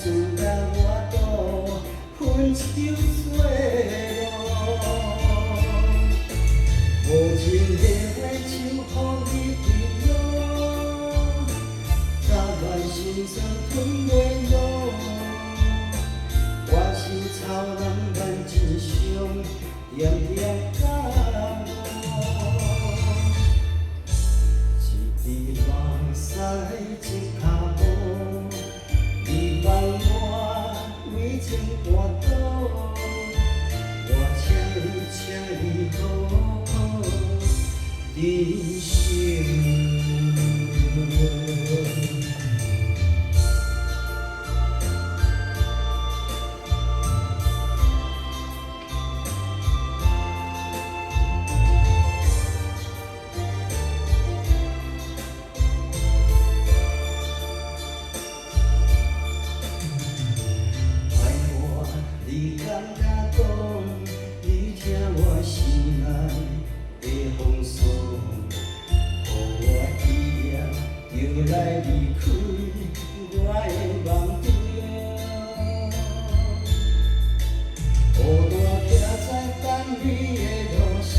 事甲我度分手做路。无情的话像雨滴落，杂乱心酸吞袂落。我是草人万真伤，点点感悟。一直往西一脚步，你望我为情跋倒，我请你好好珍惜。你敢甲讲，你听我心内的风霜，予我记念又来离开我的梦中。孤单行在等你的路上，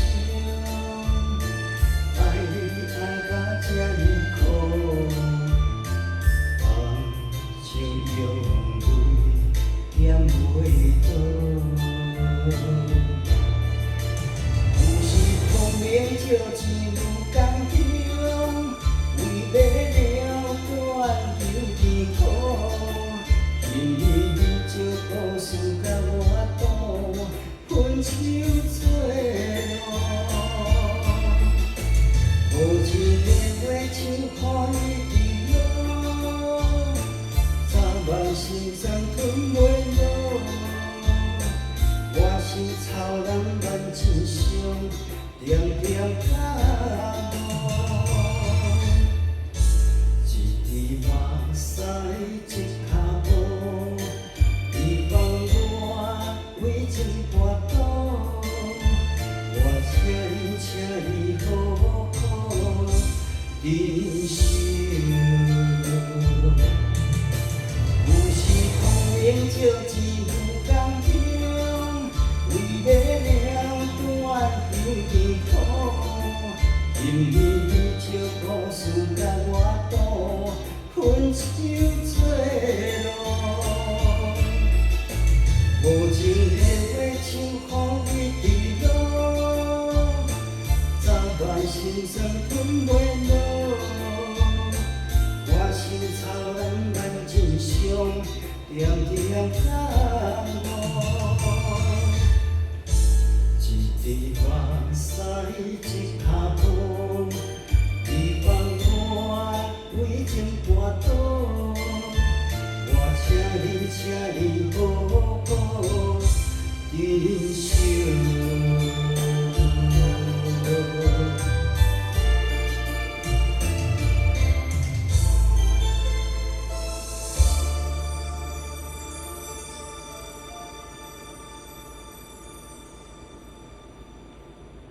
爱你爱到这呢苦，梦像用泪点袂倒。有时苦命借钱如工中，为买了断求天苦。今日你借故事甲我度分手做路。无情的话像雨滴落，杂乱心酸吞袂落。我是草人万真伤，点点感悟。一直往西一脚步，你望我为情跋倒，我请你好好珍惜。有时空明借钱如工中，为买了断求天苦。今日你借故事甲我度分手做路。无情的话像雨滴落，杂乱心酸吞袂落。我是草人万真伤，点点感悟。一直往西一